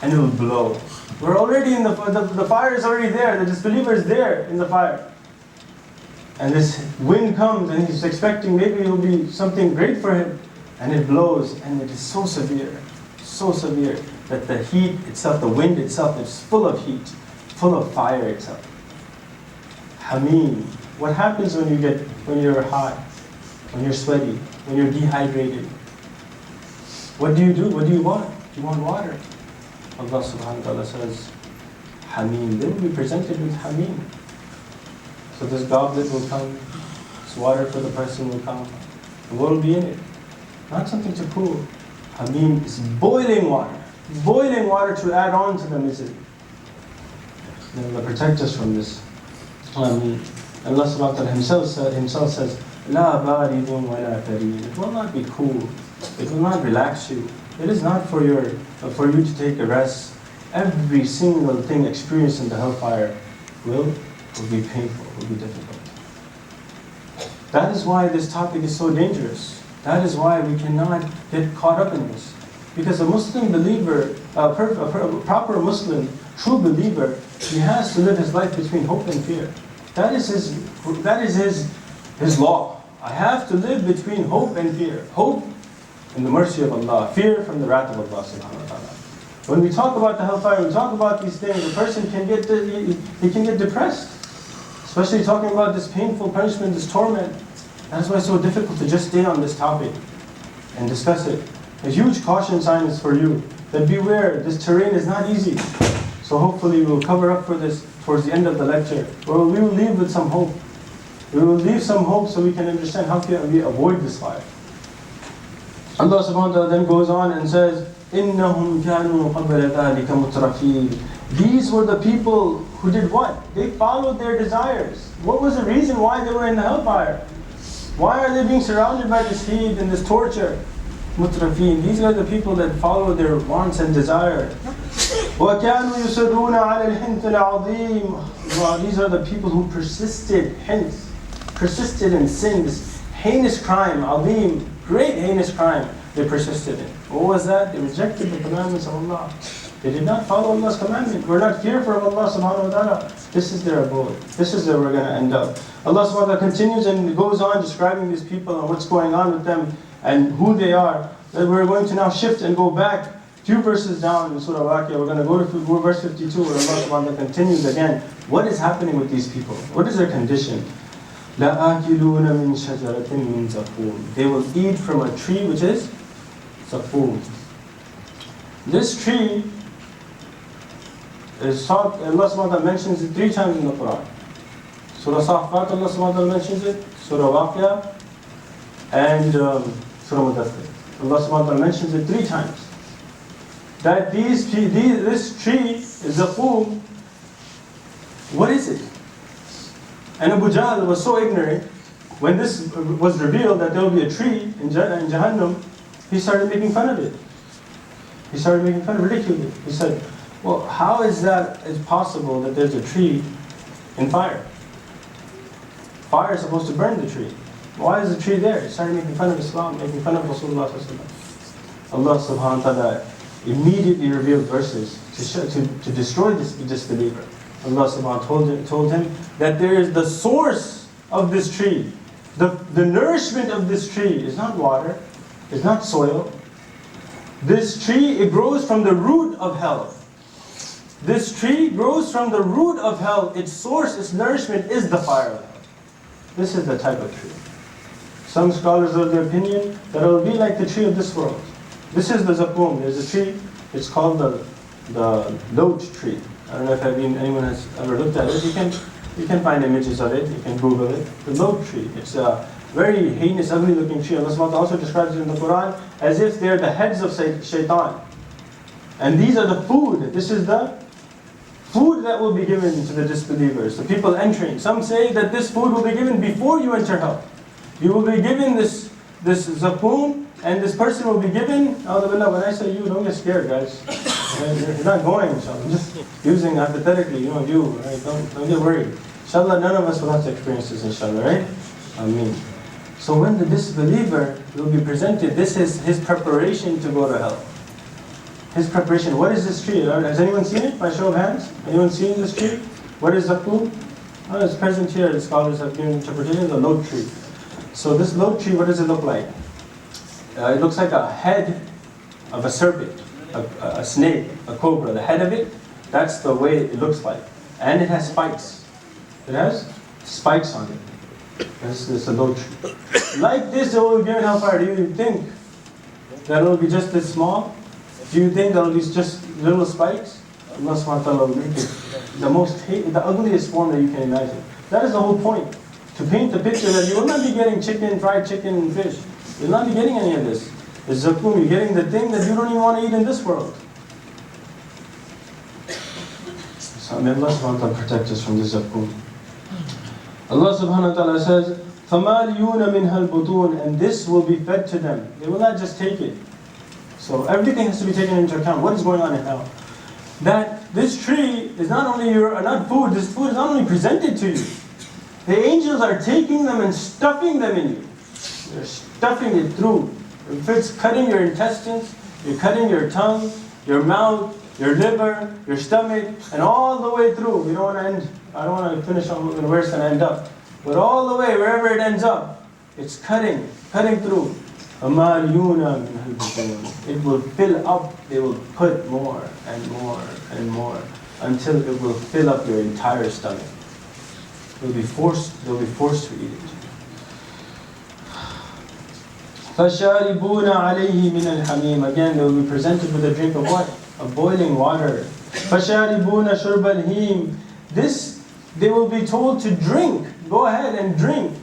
and it will blow. We're already in the fire is already there, the disbeliever is there in the fire. And this wind comes and he's expecting maybe it will be something great for him. And it blows and it is so severe that the heat itself, the wind itself is full of heat, full of fire itself. Hameen. What happens when you're hot, when you're sweaty, when you're dehydrated? What do? What do you want? You want water. Allah subhanahu wa ta'ala says, Hameen. They will be presented with Hameen. So this goblet will come, this water for the person will come. And what will be in it? Not something to cool. Hameen is boiling water to add on to the misery. May Allah protect us from this. Hameen. Allah subhanahu wa ta'ala himself says, La baridun wa la kareem. It will not be cool. It will not relax you. It is not for you to take a rest. Every single thing experienced in the hellfire will be painful, will be difficult. That is why this topic is so dangerous. That is why we cannot get caught up in this. Because a Muslim believer, a proper Muslim, true believer, he has to live his life between hope and fear. That is his law. I have to live between hope and fear. Hope in the mercy of Allah, fear from the wrath of Allah subhanahu wa ta'ala. When we talk about the hellfire, we talk about these things, a person can get depressed. Especially talking about this painful punishment, this torment. That's why it's so difficult to just stay on this topic and discuss it. A huge caution sign is for you, that beware, this terrain is not easy. So hopefully we'll cover up for this towards the end of the lecture. Or we will leave with some hope. We will leave some hope so we can understand how can we avoid this fire. Allah subhanahu wa ta'ala then goes on and says, إِنَّهُمْ كَانُوا قَبْلَ ذَلِكَ مُتْرَفِينَ. These were the people who did what? They followed their desires. What was the reason why they were in the hellfire? Why are they being surrounded by this heat and this torture? Mutrafin. These are the people that follow their wants and desires. وَكَانُوا يُصِرُّونَ عَلَى الْحِنْثِ الْعَظِيمِ. These are the people who persisted in sin, this heinous crime, azim, great heinous crime they persisted in. What was that? They rejected the commandments of Allah. They did not follow Allah's commandment. We're not fearful of Allah subhanahu wa ta'ala. This is their abode. This is where we're going to end up. Allah subhanahu wa ta'ala continues and goes on describing these people and what's going on with them and who they are. That we're going to now shift and go back a few verses down in Surah Waqi'ah. We're going to go to verse 52 where Allah subhanahu wa ta'ala continues again. What is happening with these people? What is their condition? لَآكِلُونَ مِنْ شَجَرَةٍ مِنْ زَقُومٍ. They will eat from a tree which is Zaqum. This tree is taught, Allah subhanahu wa ta'ala mentions it 3 times in the Quran. Surah Safat, Allah subhanahu wa ta'ala mentions it, Surah Waqi'ah, and Surah Mudaththir. Allah subhanahu wa ta'ala mentions it 3 times. That this tree is Zaqum. What is it? And Abu Jahl was so ignorant, when this was revealed that there will be a tree in Jahannam, he started making fun of it. He started making fun of it, ridiculing it. He said, well, how is that possible that there's a tree in fire? Fire is supposed to burn the tree. Why is the tree there? He started making fun of Islam, making fun of Rasulullah sallallahu alaihi wasallam. Allah subhanahu wa ta'ala immediately revealed verses to destroy this disbeliever. Allah subhanahu wa ta'ala told him that there is the source of this tree. The nourishment of this tree is not water, is not soil. This tree, it grows from the root of hell. This tree grows from the root of hell. Its source, its nourishment is the fire of hell. This is the type of tree. Some scholars are of the opinion that it will be like the tree of this world. This is the Zaqum. There's a tree, it's called the lot tree. I don't know if anyone has ever looked at it. You can find images of it, you can Google it. The lot tree. It's a very heinous, ugly looking tree. Allah subhanahu wa ta'ala also describes it in the Quran as if they're the heads of shaitan. And these are the food. This is the food that will be given to the disbelievers, the people entering. Some say that this food will be given before you enter hell. You will be given this Zaqum, and this person will be given, when I say you, don't get scared, guys. You're not going, inshallah. I'm just using hypothetically, you, right? Don't get worried. Inshallah, none of us will have to experience this, inshallah, right? Ameen. So when the disbeliever will be presented, this is his preparation to go to hell. His preparation. What is this tree? Has anyone seen it? By show of hands? Anyone seen this tree? What is zakum? Oh, it's present here. The scholars have given interpretation. The lote tree. So this lote tree, what does it look like? It looks like a head of a serpent, a snake, a cobra. The head of it, that's the way it looks like. And it has spikes. It has spikes on it. This is a lote tree. Like this, it will be given hellfire. Do you think that it will be just this small? Do you think that it will be just little spikes? Allah subhanahu wa ta'ala will make it the ugliest form that you can imagine. That is the whole point. To paint the picture that you will not be getting chicken, fried chicken, and fish. You will not be getting any of this. It's zakum. You're getting the thing that you don't even want to eat in this world. So may Allah subhanahu wa ta'ala protect us from this zakum. Allah subhanahu wa ta'ala says, فَمَالِيُونَ مِنْهَا الْبُطُونَ, and this will be fed to them. They will not just take it. So everything has to be taken into account. What is going on in hell? That this tree is not only not food, this food is not only presented to you. The angels are taking them and stuffing them in you. They're stuffing it through. If it's cutting your intestines, you're cutting your tongue, your mouth, your liver, your stomach, and all the way through. I don't want to finish on where it's going to end up. But all the way, wherever it ends up, it's cutting through. It will fill up, they will put more and more and more until it will fill up your entire stomach. They'll be forced to eat it. فَشَارِبُونَ عَلَيْهِ مِنَ الْحَمِيمِ, again they will be presented with a drink of what? Of boiling water. فَشَارِبُونَ شُرْبَ الْهِيمِ, this they will be told to drink. Go ahead and drink.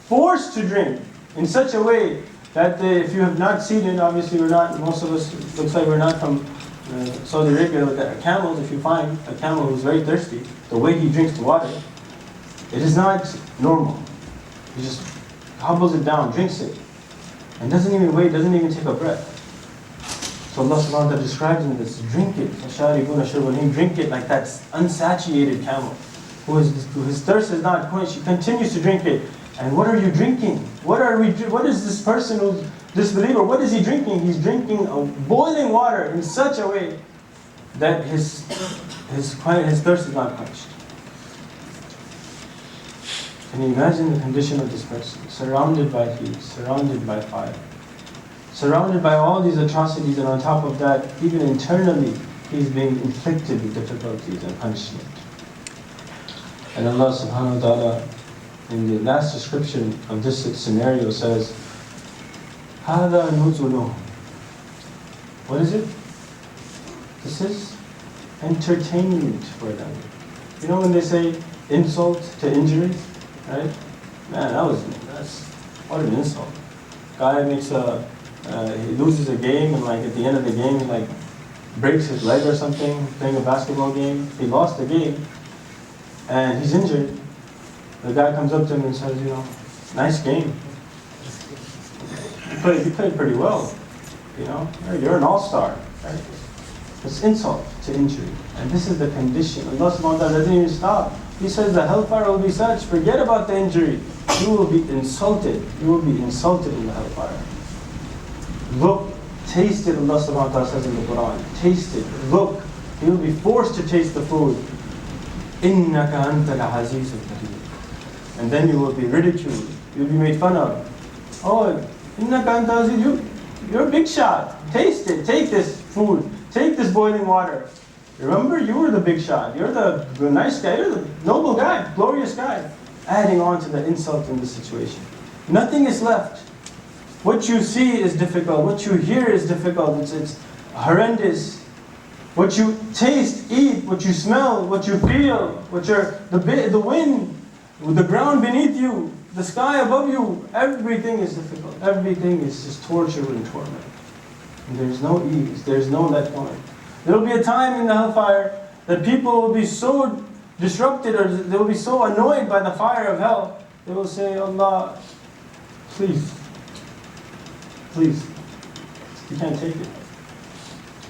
Forced to drink in such a way that if you have not seen it, obviously most of us, looks like we're not from Saudi Arabia with our camels. If you find a camel who's very thirsty, the way he drinks the water, it is not normal. He just hobbles it down, drinks it, and doesn't even wait, doesn't even take a breath. So Allah subhanahu wa ta'ala describes in this, drink it, drink it like that unsatiated camel, whose thirst is not quenched. He continues to drink it. And what are you drinking? What is this person who's disbeliever, what is he drinking? He's drinking boiling water in such a way that his thirst is not quenched. Can you imagine the condition of this person? Surrounded by heat, surrounded by fire, surrounded by all these atrocities, and on top of that, even internally, he's being inflicted with difficulties and punishment. And Allah subhanahu wa ta'ala, in the last description of this scenario, says, هَذَا نُزُلُهُمْ. What is it? This is entertainment for them. You know when they say insult to injury? Right? Man, that's what an insult. Guy he loses a game, and at the end of the game, he breaks his leg or something, playing a basketball game. He lost the game, and he's injured. The guy comes up to him and says, nice game. You played pretty well. You're an all-star. Right? It's insult to injury. And this is the condition. Allah subhanahu wa ta'ala doesn't even stop. He says the hellfire will be such, forget about the injury. You will be insulted. You will be insulted in the hellfire. Look, taste it, Allah subhanahu wa ta'ala says in the Quran. Taste it. Look. You will be forced to taste the food. إِنَّكَ أَنْتَ الْعَزِيزُ الْكَرِيمُ. And then you will be ridiculed. You will be made fun of. Oh, إِنَّكَ أَنْتَ الْعَزِيزُ. You're a big shot. Taste it. Take this food. Take this boiling water. Remember, you were the big shot. You're the nice guy. You're the noble guy, glorious guy. Adding on to the insult in the situation. Nothing is left. What you see is difficult. What you hear is difficult. It's horrendous. What you taste, eat, what you smell, what you feel, the wind, the ground beneath you, the sky above you, everything is difficult. Everything is just torture and torment. And there's no ease. There's no let going. There will be a time in the hellfire that people will be so disrupted, or they will be so annoyed by the fire of hell, they will say, Allah, please, you can't take it.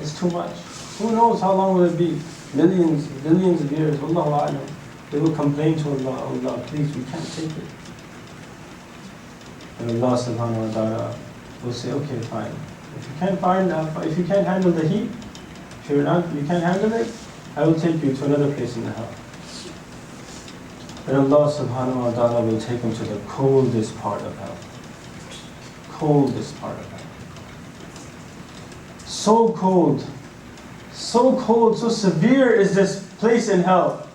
It's too much. Who knows how long will it be? Millions, billions of years. Allahu A'lam. They will complain to Allah, Allah, please, we can't take it. And Allah subhanahu wa ta'ala will say, okay, fine. If you can't handle the heat, If you can't handle it, I will take you to another place in the hell. And Allah subhanahu wa ta'ala will take him to the coldest part of hell. Coldest part of hell. So cold, so severe is this place in hell,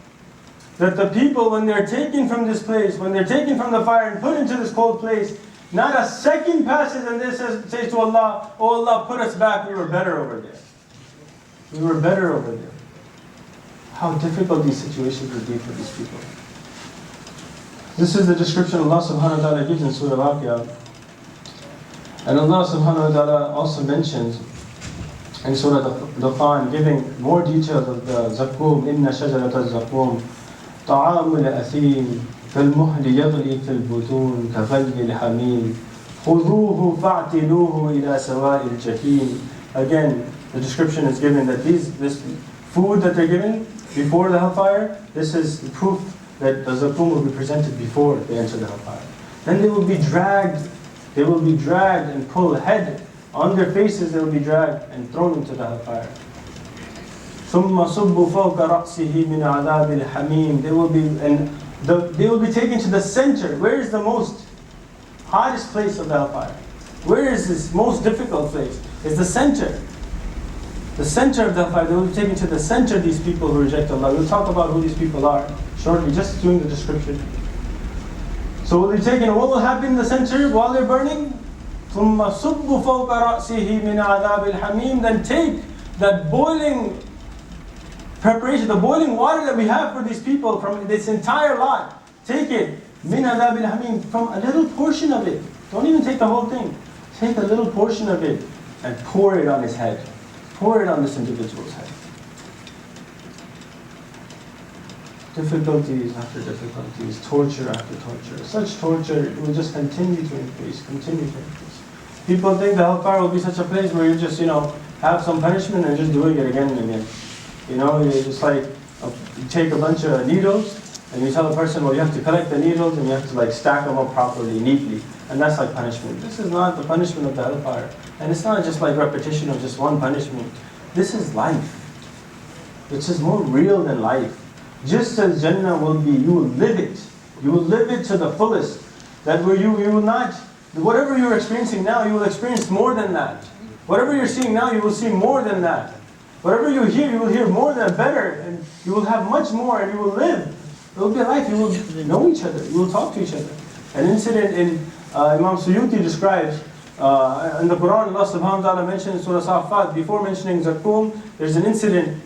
that the people, when they're taken from this place, when they're taken from the fire and put into this cold place, not a second passes and they say to Allah, "Oh Allah, put us back, we were better over there. We were better over there." How difficult these situations would be for these people. This is the description Allah subhanahu wa ta'ala gives in Surah Al-Waqi'ah. And Allah subhanahu wa ta'ala also mentions in Surah Al-Dukhan, giving more details of the Zaqqum. إِنَّ شَجَرَةَ الزَّقُّومِ طَعَامُ الْأَثِيمِ كَالْمُهْلِ يَغْلِي فِي الْبُطُونِ كَغَلْيِ الْحَمِيمِ خُذُوهُ فَاعْتِلُوهُ إِلَى سَوَاءِ الْجَحِيمِ. Again, the description is given that this food that they're given before the hellfire, this is the proof that the Zaqqum will be presented before they enter the hellfire. Then they will be dragged and pulled head on their faces, they will be dragged and thrown into the hellfire. ثُمَّ صُبُّ فَوْقَ رَأْسِهِ مِنْ عَذَابِ الْحَمِيمِ. They will be taken to the center. Where is the most hottest place of the hellfire? Where is this most difficult place? It's the center. The center of the hellfire. They will be taken to the center, these people who reject Allah. We'll talk about who these people are shortly, just doing the description. So will be taken, what will happen in the center while they're burning? ثُمَّ صُبُّ فَوْقَ رَأْسِهِ مِنْ عَذَابِ الْحَمِيمِ. Then take that boiling preparation, the boiling water that we have for these people from this entire lot. Take it, مِنْ عَذَابِ الْحَمِيمِ, from a little portion of it. Don't even take the whole thing. Take a little portion of it and pour it on his head. Pour it on this individual's head. Difficulties after difficulties, torture after torture. Such torture will just continue to increase. People think the hellfire will be such a place where you just, have some punishment and just doing it again and again. You just like, you take a bunch of needles and you tell a person, well, you have to collect the needles and you have to stack them up properly, neatly. And that's like punishment. This is not the punishment of the hellfire. And it's not just like repetition of just one punishment. This is life. This is more real than life. Just as Jannah will be, you will live it. You will live it to the fullest. That where you will not, whatever you're experiencing now, you will experience more than that. Whatever you're seeing now, you will see more than that. Whatever you will hear more than better. And you will have much more and you will live. It will be a life. You will know each other. You will talk to each other. An incident in Imam Suyuti describes, in the Quran, Allah subhanahu wa ta'ala mentions in Surah Safat, before mentioning Zaqqum, there's an incident